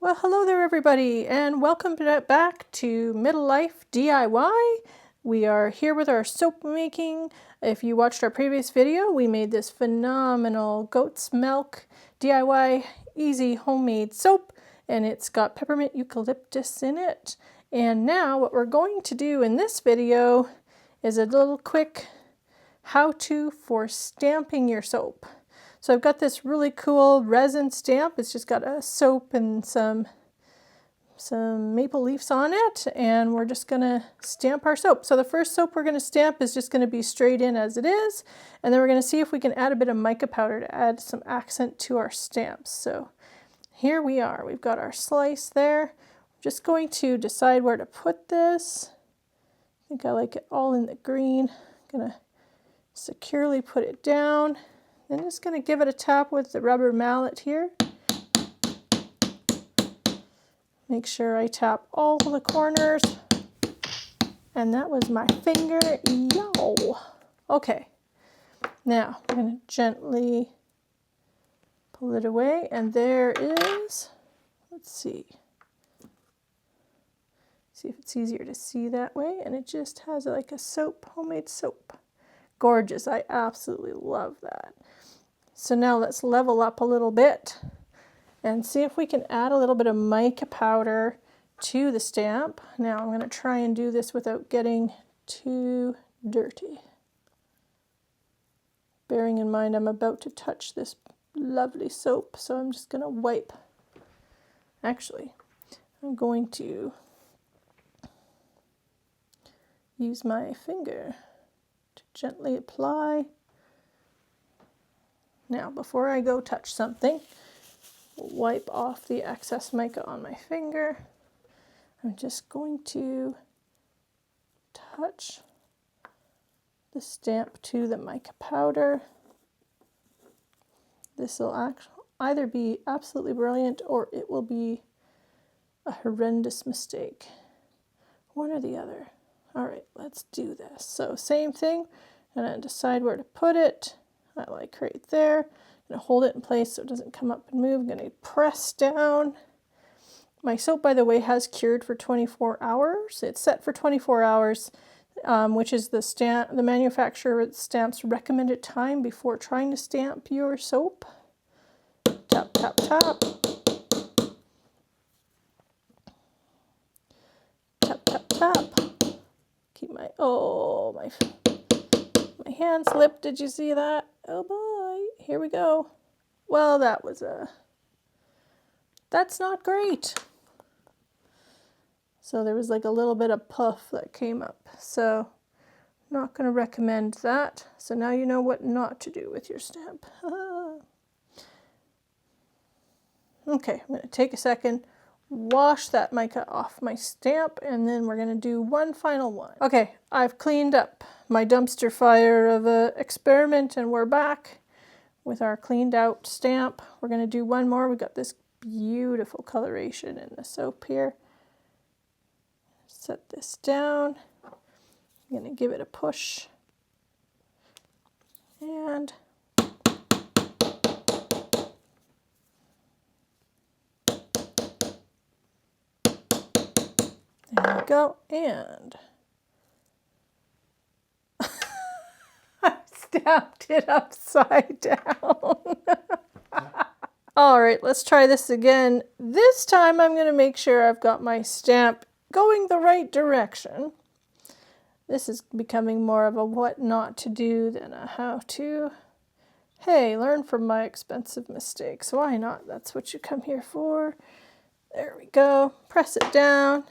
Well, hello there everybody, and welcome back to Middle Life DIY. We are here with our soap making. If you watched our previous video, we made this phenomenal goat's milk DIY easy homemade soap, and it's got peppermint eucalyptus in it. And now what we're going to do in this video is a little quick how-to for stamping your soap. So I've got this really cool resin stamp. It's just got a soap and some maple leaves on it, and we're just gonna stamp our soap. So the first soap we're gonna stamp is just gonna be straight in as it is, and then we're gonna see if we can add a bit of mica powder to add some accent to our stamps. So here we are. We've got our slice there. I'm just going to decide where to put this. I think I like it all in the green. I'm gonna securely put it down. I'm just going to give it a tap with the rubber mallet here. Make sure I tap all the corners. And that was my finger. Yo! Okay. Now, I'm going to gently pull it away. And there is, let's see. See if it's easier to see that way. And it just has like a soap, homemade soap. Gorgeous. I absolutely love that. So now let's level up a little bit and see if we can add a little bit of mica powder to the stamp. Now I'm going to try and do this without getting too dirty. Bearing in mind I'm about to touch this lovely soap, so I'm just going to wipe. Actually, I'm going to use my finger to gently apply. Now, before I go touch something, wipe off the excess mica on my finger. I'm just going to touch the stamp to the mica powder. This will either be absolutely brilliant or it will be a horrendous mistake. One or the other. All right, let's do this. So same thing, and then decide where to put it. I like right there. I'm going to hold it in place so it doesn't come up and move. I'm going to press down. My soap, by the way, has cured for 24 hours. It's set for 24 hours, which is the manufacturer stamp's recommended time before trying to stamp your soap. Tap, tap, tap. Tap, tap, tap. Keep my hand slipped. Did you see that? Oh boy, here we go. Well, that's not great. So there was like a little bit of puff that came up. So not going to recommend that. So now you know what not to do with your stamp. Okay, I'm going to take a second, wash that mica off my stamp, and then we're going to do one final one. Okay, I've cleaned up my dumpster fire of an experiment, and we're back with our cleaned out stamp. We're going to do one more. We've got this beautiful coloration in the soap here. Set this down. I'm going to give it a push. And there we go. And stamped it upside down. All right, let's try this again. This time I'm going to make sure I've got my stamp going the right direction. This is becoming more of a what not to do than a how to. Hey, learn from my expensive mistakes. Why not? That's what you come here for. There we go. Press it down.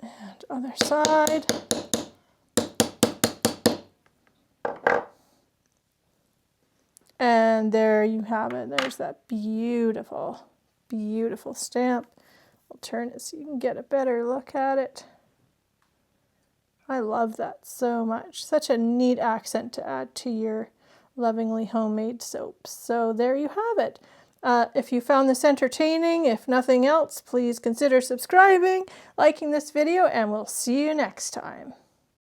And other side. And there you have it. There's that beautiful, beautiful stamp. I'll turn it so you can get a better look at it. I love that so much. Such a neat accent to add to your lovingly homemade soaps. So there you have it. If you found this entertaining, if nothing else, please consider subscribing, liking this video, and we'll see you next time.